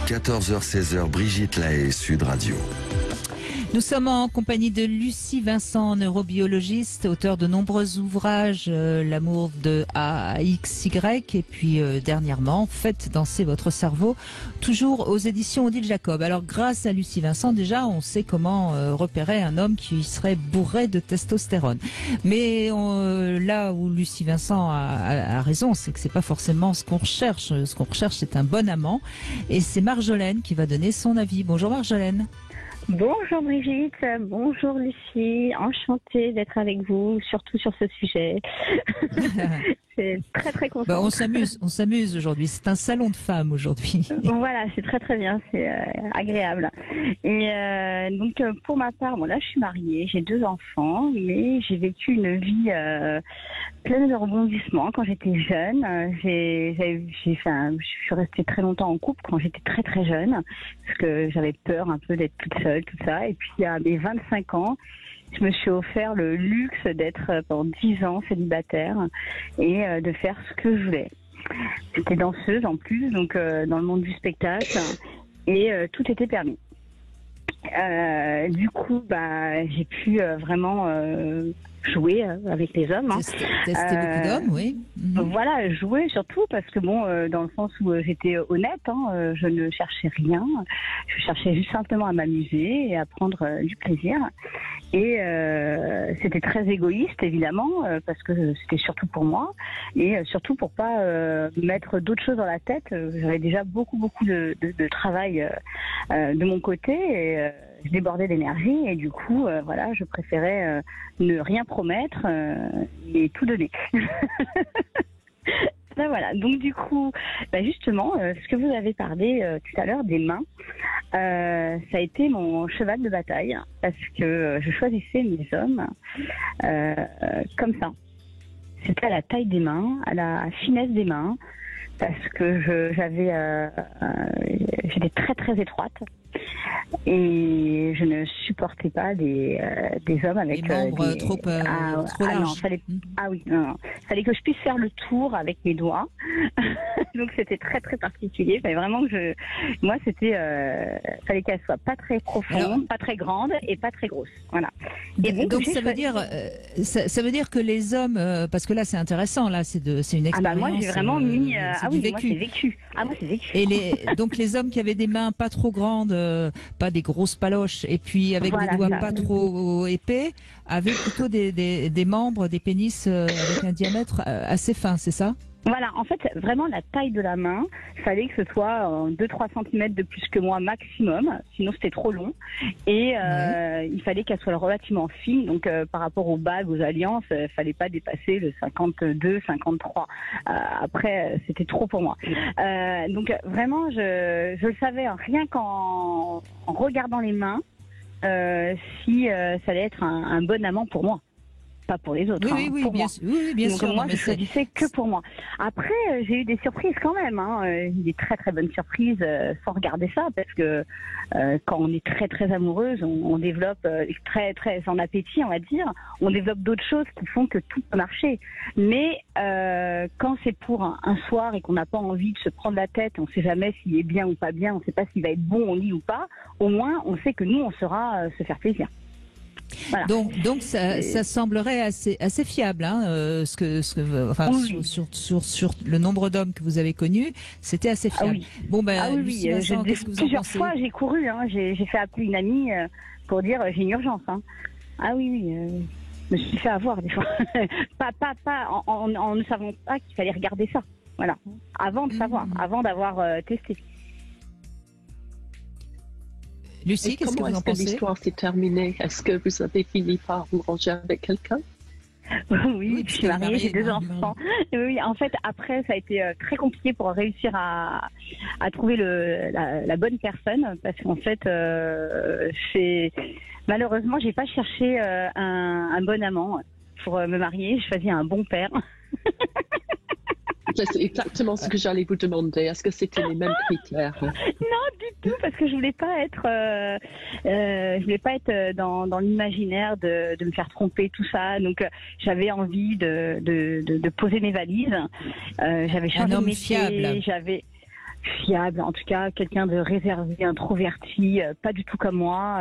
14h-16h, Brigitte Lahaie, Sud Radio. Nous sommes en compagnie de Lucie Vincent, neurobiologiste, auteur de nombreux ouvrages, L'amour de AXY, et puis dernièrement, Faites danser votre cerveau, toujours aux éditions Odile Jacob. Alors grâce à Lucie Vincent, déjà, on sait comment repérer un homme qui serait bourré de testostérone. Mais là où Lucie Vincent a raison, c'est que c'est pas forcément ce qu'on recherche. Ce qu'on recherche, c'est un bon amant. Et c'est Marjolaine qui va donner son avis. Bonjour Marjolaine. Bonjour Brigitte, bonjour Lucie, enchantée d'être avec vous, surtout sur ce sujet. C'est très très content. Bah, on s'amuse aujourd'hui. C'est un salon de femmes aujourd'hui. Voilà, c'est très très bien, c'est agréable. Et donc pour ma part, bon là je suis mariée, j'ai 2 enfants, mais j'ai vécu une vie pleine de rebondissements quand j'étais jeune. Je suis restée très longtemps en couple quand j'étais très très jeune, parce que j'avais peur un peu d'être toute seule, tout ça. Et puis à mes 25 ans, je me suis offert le luxe d'être pendant 10 ans célibataire et de faire ce que je voulais. J'étais danseuse en plus, donc dans le monde du spectacle, et tout était permis. Du coup, j'ai pu vraiment jouer avec les hommes. Tester beaucoup d'hommes, oui. Voilà, jouer surtout parce que dans le sens où j'étais honnête, je ne cherchais rien. Je cherchais juste simplement à m'amuser et à prendre du plaisir. Et c'était très égoïste, évidemment, parce que c'était surtout pour moi et surtout pour pas mettre d'autres choses dans la tête. J'avais déjà beaucoup de travail de mon côté et je débordais d'énergie et du coup, voilà, je préférais ne rien promettre et tout donner. Ben voilà, donc du coup, justement, ce que vous avez parlé tout à l'heure des mains, ça a été mon cheval de bataille parce que je choisissais mes hommes comme ça. C'était à la taille des mains, à la finesse des mains, parce que j'étais très très étroite et je ne supportais pas des hommes avec des membres trop larges. Non. Fallait que je puisse faire le tour avec mes doigts. Donc c'était très très particulier. Fallait vraiment que fallait qu'elle soit pas très profonde, pas très grande et pas très grosse. Voilà. Et donc ça veut dire que les hommes, parce que là c'est intéressant, là c'est une expérience. Moi j'ai vraiment mis. Vécu. Moi c'est vécu. Moi c'est vécu. Et donc les hommes qui avaient des mains pas trop grandes, pas des grosses paloches, et puis avec des doigts pas trop épais, avaient plutôt des membres, des pénis avec un diamètre assez fin, c'est ça ? Voilà, en fait, vraiment la taille de la main, il fallait que ce soit 2-3 cm de plus que moi maximum, sinon c'était trop long. Et il fallait qu'elle soit relativement fine, donc par rapport aux bagues, aux alliances, il fallait pas dépasser le 52, 53. Après, c'était trop pour moi. Donc vraiment, je le savais, rien qu'en regardant les mains, si ça allait être un bon amant pour moi. Pas pour les autres. Oui, pour bien Donc sûr. moi, je choisissais que pour moi. Après, j'ai eu des surprises quand même. Des très très bonnes surprises sans regarder ça, parce que quand on est très très amoureuse, on développe très très en appétit, on va dire. On développe d'autres choses qui font que tout peut marcher. Mais quand c'est pour un soir et qu'on n'a pas envie de se prendre la tête, on ne sait jamais s'il est bien ou pas bien, on ne sait pas s'il va être bon au lit ou pas. Au moins, on sait que nous, on saura se faire plaisir. Voilà. Donc ça semblerait assez fiable, sur le nombre d'hommes que vous avez connus, c'était assez fiable. Lucie Vincent, qu'est-ce que vous en plusieurs pensez ? fois j'ai couru, j'ai fait appeler une amie pour dire j'ai une urgence. Je me suis fait avoir des fois, pas en ne savant pas qu'il fallait regarder ça. Voilà, avant de savoir, avant d'avoir testé. Lucie, qu'est-ce que vous en pensez ? Comment est-ce que l'histoire s'est terminée ? Est-ce que vous avez fini par vous ranger avec quelqu'un ? Oui, je suis mariée, j'ai 2 enfants. Oui, en fait, après, ça a été très compliqué pour réussir à trouver la bonne personne, parce qu'en fait, malheureusement, j'ai pas cherché un bon amant pour me marier. Je choisis un bon père. C'est exactement ce que j'allais vous demander. Est-ce que c'était les mêmes critères ? Non, du tout, parce que je voulais pas être dans l'imaginaire de me faire tromper, tout ça. Donc j'avais envie de poser mes valises. J'avais changé de métier. fiable, en tout cas quelqu'un de réservé, introverti, pas du tout comme moi,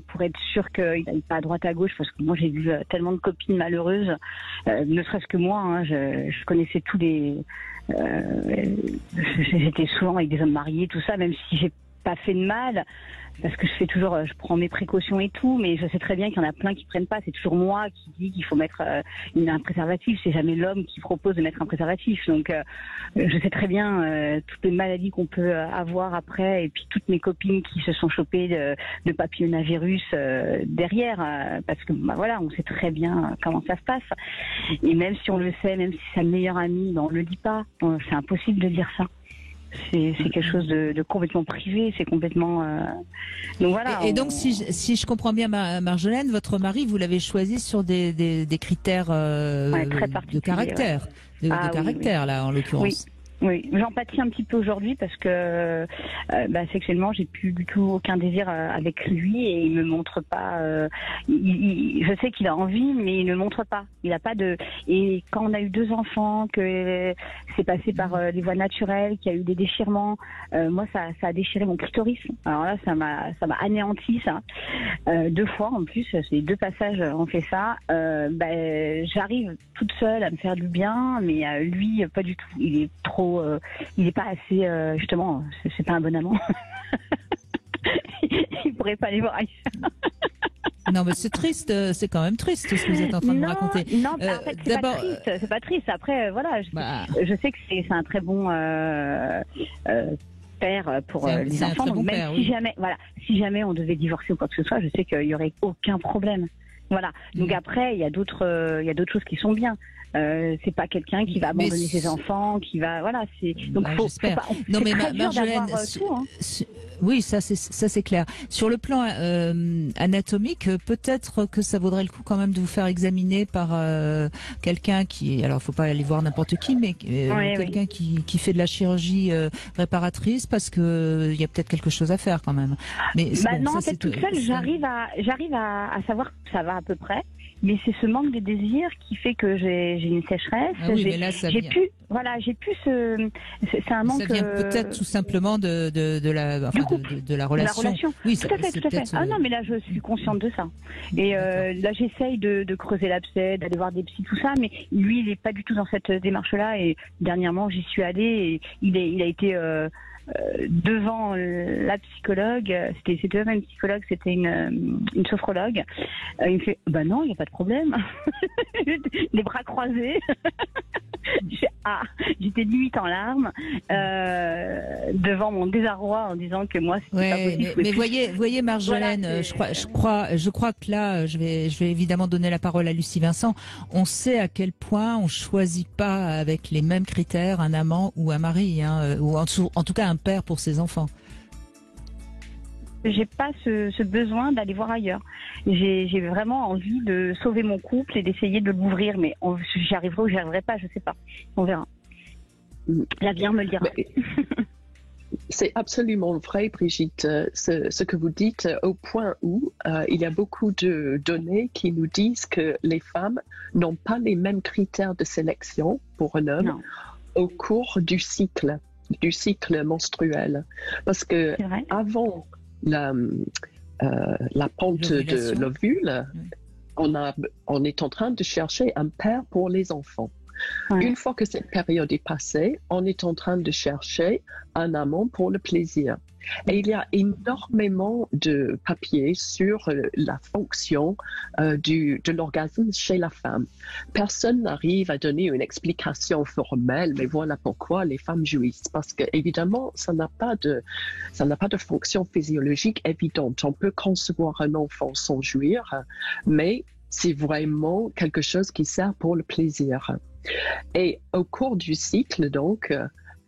pour être sûr qu'il n'aille pas à droite à gauche, parce que moi j'ai vu tellement de copines malheureuses, ne serait-ce que moi, hein, je connaissais tous les... j'étais souvent avec des hommes mariés, tout ça, même si j'ai pas fait de mal, parce que je prends mes précautions et tout, mais je sais très bien qu'il y en a plein qui prennent pas. C'est toujours moi qui dis qu'il faut mettre un préservatif. C'est jamais l'homme qui propose de mettre un préservatif. Donc, je sais très bien toutes les maladies qu'on peut avoir après, et puis toutes mes copines qui se sont chopées de papillomavirus derrière, parce que bah voilà, on sait très bien comment ça se passe. Et même si on le sait, même si c'est le meilleur ami, ben, on le dit pas. C'est impossible de dire ça. C'est quelque chose de complètement privé, c'est complètement... Donc voilà. Et donc, si je comprends bien, Marjolaine, votre mari, vous l'avez choisi sur des critères très de caractère, de caractère, là, en l'occurrence. Oui, j'empathie un petit peu aujourd'hui parce que sexuellement, j'ai plus du tout aucun désir avec lui et il me montre pas. Je sais qu'il a envie, mais il ne montre pas. Il a pas de. Et quand on a eu 2 enfants, que c'est passé par les voies naturelles, qu'il y a eu des déchirements, moi ça a déchiré mon clitoris. Alors là, ça m'a anéanti ça. 2 fois en plus, ces 2 passages ont fait ça. J'arrive toute seule à me faire du bien, mais lui pas du tout. Il est trop. Il n'est pas assez, justement, c'est pas un bon amant. Il pourrait pas aller voir ailleurs. Non, mais c'est triste, c'est quand même triste ce que vous êtes en train de me raconter. Non, en fait, c'est pas triste. Après, voilà, je sais que c'est un très bon père pour les enfants. Donc même si jamais on devait divorcer ou quoi que ce soit, je sais qu'il y aurait aucun problème. Voilà. Donc après, il y a d'autres choses qui sont bien. C'est pas quelqu'un qui va abandonner ses enfants, qui va, voilà, c'est, donc j'espère. Non, mais Marjolaine, oui, ça c'est clair. Sur le plan anatomique, peut-être que ça vaudrait le coup quand même de vous faire examiner par quelqu'un qui, alors faut pas aller voir n'importe qui, mais quelqu'un qui fait de la chirurgie réparatrice, parce que il y a peut-être quelque chose à faire quand même. Mais non, en fait, toute seule, j'arrive à savoir que ça va à peu près. Mais c'est ce manque de désir qui fait que j'ai une sécheresse. Ah oui, mais là, j'ai plus c'est un manque. Ça vient peut-être tout simplement de la relation. Oui, tout à fait. Ah non, mais là, je suis consciente de ça. Et là, j'essaye de creuser l'abcès, d'aller voir des psys, tout ça. Mais lui, il est pas du tout dans cette démarche-là. Et dernièrement, j'y suis allée et il a été devant la psychologue, c'était même une psychologue, c'était une sophrologue. Il me fait bah non, il n'y a pas de problème. Les bras croisés. J'étais limite en larmes devant mon désarroi en disant que moi c'était pas possible. Mais voyez Marjolaine, voilà, je crois que là je vais évidemment donner la parole à Lucie Vincent. On sait à quel point on choisit pas avec les mêmes critères un amant ou un mari, hein, ou en tout cas un père pour ses enfants. J'ai pas ce besoin d'aller voir ailleurs. J'ai vraiment envie de sauver mon couple et d'essayer de l'ouvrir, mais j'y arriverai ou j'y arriverai pas, je sais pas. On verra. L'avenir me le dira. C'est absolument vrai, Brigitte, ce que vous dites, au point où il y a beaucoup de données qui nous disent que les femmes n'ont pas les mêmes critères de sélection pour un homme au cours du cycle menstruel. Parce que avant la pente de l'ovule, on est en train de chercher un père pour les enfants. Ouais. Une fois que cette période est passée, on est en train de chercher un amant pour le plaisir. Et il y a énormément de papiers sur la fonction de l'orgasme chez la femme. Personne n'arrive à donner une explication formelle, mais voilà pourquoi les femmes jouissent. Parce que évidemment, ça n'a pas de fonction physiologique évidente. On peut concevoir un enfant sans jouir, mais c'est vraiment quelque chose qui sert pour le plaisir. Et au cours du cycle, donc,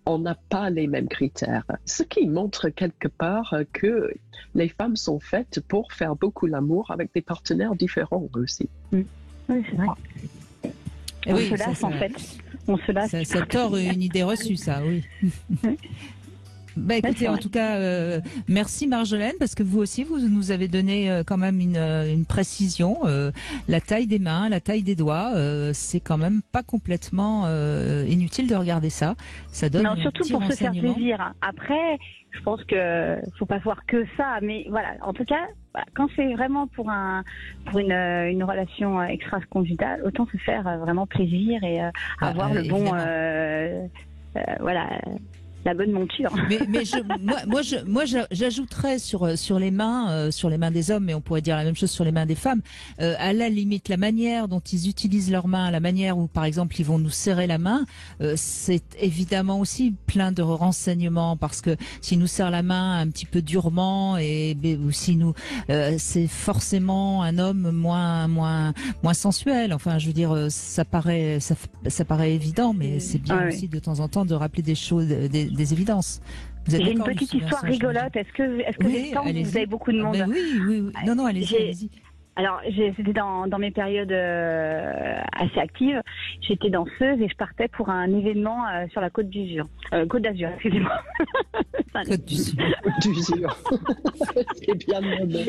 on n'a pas les mêmes critères. Ce qui montre quelque part que les femmes sont faites pour faire beaucoup l'amour avec des partenaires différents aussi. Oui, c'est vrai. On se lasse en fait. On se lasse. Ça tord une idée reçue, ça, oui. Bah écoutez, en tout cas, merci Marjolaine, parce que vous aussi, vous nous avez donné quand même une précision. La taille des mains, la taille des doigts, c'est quand même pas complètement inutile de regarder ça. Ça donne Non, surtout pour se faire renseignement. plaisir. Après, je pense que faut pas voir que ça, mais voilà. En tout cas, quand c'est vraiment pour une relation extra-conjugale, autant se faire vraiment plaisir et avoir le bon, voilà, la bonne monture. Mais j'ajouterais sur les mains des hommes, mais on pourrait dire la même chose sur les mains des femmes. À la limite, la manière dont ils utilisent leurs mains, la manière où, par exemple, ils vont nous serrer la main, c'est évidemment aussi plein de renseignements, parce que s'ils nous serrent la main un petit peu durement ou si nous, c'est forcément un homme moins sensuel. Enfin, je veux dire, ça paraît évident, mais c'est bien aussi de temps en temps de rappeler des choses, des évidences. J'ai une petite histoire rigolote. Est-ce que oui, vous avez beaucoup de monde? Oui. Non, allez-y. Alors, c'était dans mes périodes assez actives. J'étais danseuse et je partais pour un événement sur la Côte d'Azur. Côte d'Azur, excusez-moi. Côte d'Azur. C'est bien nommé.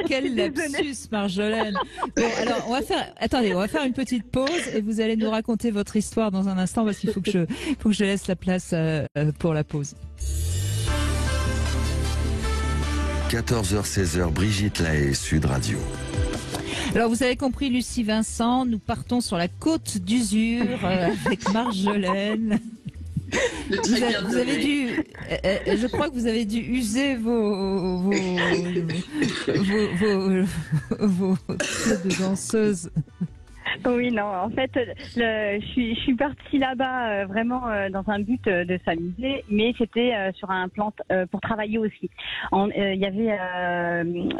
Quel lapsus, Marjolaine. Bon, alors, on va faire une petite pause et vous allez nous raconter votre histoire dans un instant, parce qu'il faut que je laisse la place pour la pause. 14h-16h, Brigitte Lahaie, Sud Radio. Alors, vous avez compris, Lucie Vincent, nous partons sur la Côte d'Azur avec Marjolaine. Vous avez dû, je crois que vous avez dû user vos pieds de danseuse. Oui, non, en fait, je suis partie là-bas vraiment dans un but de s'amuser, mais c'était sur un plan pour travailler aussi. Il y avait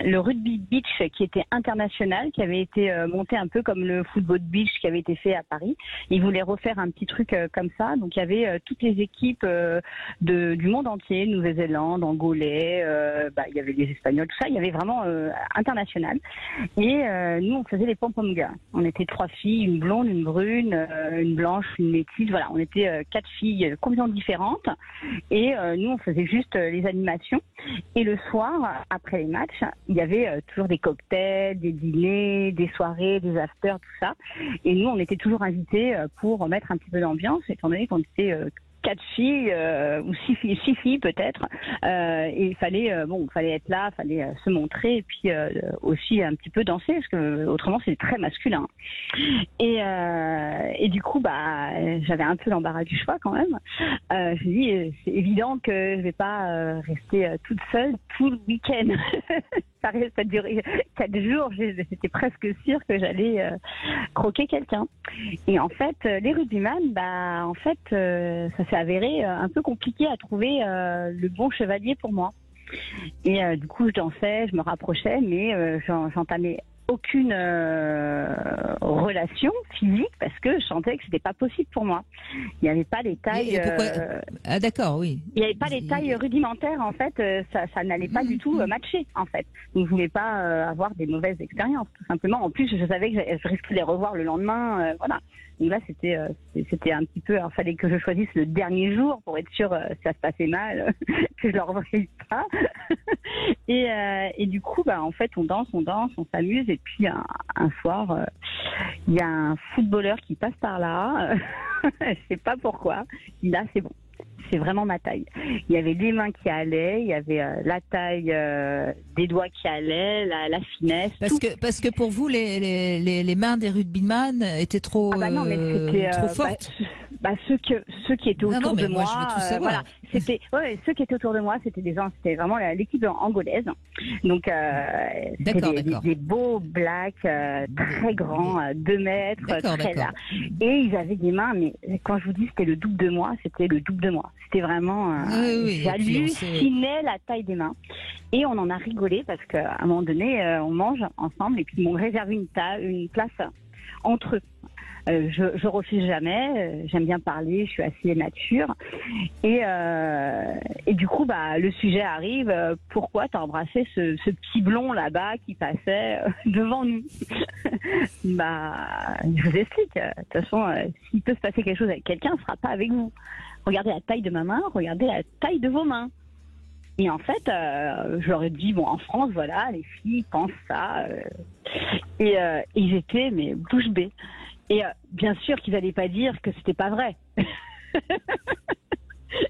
le rugby beach qui était international, qui avait été monté un peu comme le football beach qui avait été fait à Paris. Ils voulaient refaire un petit truc comme ça, donc il y avait toutes les équipes du monde entier, Nouvelle-Zélande, Angolais, il y avait les Espagnols, tout ça. Il y avait vraiment international. Et nous, on faisait les pom-pom-gars. On était 3 filles, une blonde, une brune, une blanche, une métisse. Voilà, on était 4 filles complètement différentes. Et nous, on faisait juste les animations. Et le soir, après les matchs, il y avait toujours des cocktails, des dîners, des soirées, des afters, tout ça. Et nous, on était toujours invités pour remettre un petit peu d'ambiance, étant donné qu'on était 4 filles ou 6 filles peut-être, et il fallait être là, il fallait se montrer et puis aussi un petit peu danser, parce que autrement c'est très masculin. Et du coup j'avais un peu l'embarras du choix quand même. Je me dis c'est évident que je vais pas rester toute seule tout le week-end. Ça a duré 4 jours, j'étais presque sûre que j'allais croquer quelqu'un. Et en fait, les rugbyman, ça s'est avéré un peu compliqué à trouver le bon chevalier pour moi. Et du coup, je dansais, je me rapprochais, mais j'entamais aucune relation physique parce que je sentais que c'était pas possible pour moi. Il n'y avait pas les tailles. Ah d'accord, oui. Il n'y avait pas les tailles rudimentaires en fait. Ça n'allait pas du tout matcher en fait. Donc je voulais pas avoir des mauvaises expériences tout simplement. En plus, je savais que je risquais de les revoir le lendemain. Voilà. Donc là, c'était un petit peu. Alors, fallait que je choisisse le dernier jour pour être sûr si ça se passait mal, que je le revoyais pas. Et du coup, en fait, on danse, on s'amuse. Et puis un soir, il y a un footballeur qui passe par là. Je sais pas pourquoi. Là, c'est bon. C'est vraiment ma taille. Il y avait les mains qui allaient, il y avait la taille des doigts qui allaient, la finesse. Parce que pour vous, les mains des rugbyman étaient trop fortes. Ceux qui étaient autour de moi, voilà. Ceux qui étaient autour de moi, c'était vraiment l'équipe angolaise. Donc des beaux blacks très grands, 2 mètres, très larges. Et ils avaient des mains, mais quand je vous dis c'était le double de moi, c'était le double de moi. C'était vraiment j'hallucinais la taille des mains. Et on en a rigolé parce qu'à un moment donné, on mange ensemble et puis ils m'ont réservé une place entre eux. Je refuse jamais, j'aime bien parler, je suis assez nature. Et du coup, le sujet arrive, pourquoi t'as embrassé ce petit blond là-bas qui passait devant nous? Je vous explique. De toute façon, s'il peut se passer quelque chose avec quelqu'un, ce sera pas avec vous. regardez la taille de ma main, regardez la taille de vos mains. Et en fait, je leur ai dit, bon, en France, voilà, les filles pensent ça. Et ils étaient, mais bouche bée. Et bien sûr qu'ils n'allaient pas dire que c'était pas vrai.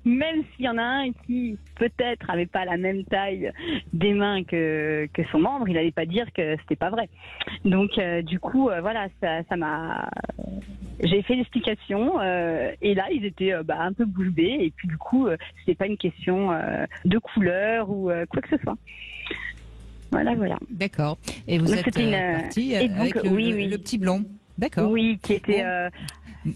Même s'il y en a un qui, peut-être, avait pas la même taille des mains que son membre, il n'allait pas dire que c'était pas vrai. Donc, du coup, voilà, ça m'a... J'ai fait l'explication et là, ils étaient un peu bouche bée. Et puis, du coup, c'était pas une question de couleur ou quoi que ce soit. Voilà. D'accord. Et vous Donc, êtes parti et donc, avec le petit blond. D'accord. Oui, qui était...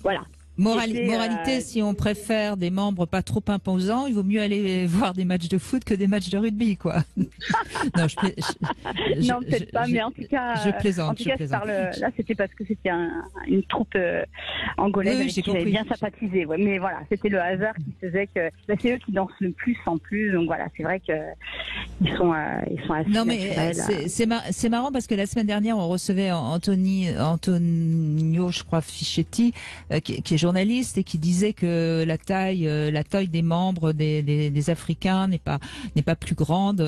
voilà. Moralité, si on préfère des membres pas trop imposants, il vaut mieux aller voir des matchs de foot que des matchs de rugby, quoi. Non, non, peut-être pas, mais en tout cas, je plaisante. En tout cas, là, c'était parce que c'était une troupe angolaise avec qui j'avais bien sympathisé. Ouais, mais voilà, c'était le hasard qui faisait que c'est eux qui dansent le plus en plus. Donc voilà, c'est vrai que ils sont assez. Non, mais c'est marrant parce que la semaine dernière, on recevait Antonio, je crois, Fischetti, qui est journaliste et qui disait que la taille des membres des Africains n'est pas plus grande.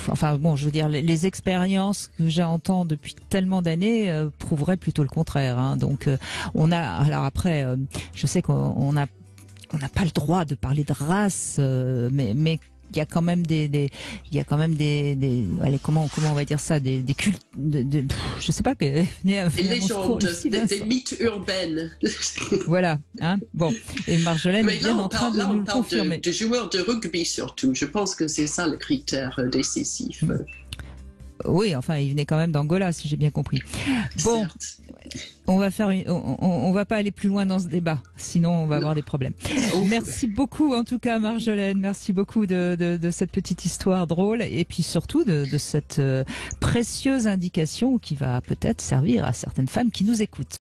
Enfin bon, je veux dire, les expériences que j'entends depuis tellement d'années prouveraient plutôt le contraire. Hein. Donc alors après, je sais qu'on n'a pas le droit de parler de race, mais il y a quand même allez, comment on va dire ça, des cultes, je sais pas, des légendes, des mythes urbaines. Voilà, hein. Bon. Et Marjolaine est bien en train de nous le confirmer. De joueurs de rugby surtout. Je pense que c'est ça le critère décisif. Oui, enfin, il venait quand même d'Angola, si j'ai bien compris. Bon. Certes. On va pas aller plus loin dans ce débat, sinon on va avoir des problèmes. Merci beaucoup en tout cas Marjolaine, merci beaucoup de cette petite histoire drôle et puis surtout de cette précieuse indication qui va peut-être servir à certaines femmes qui nous écoutent.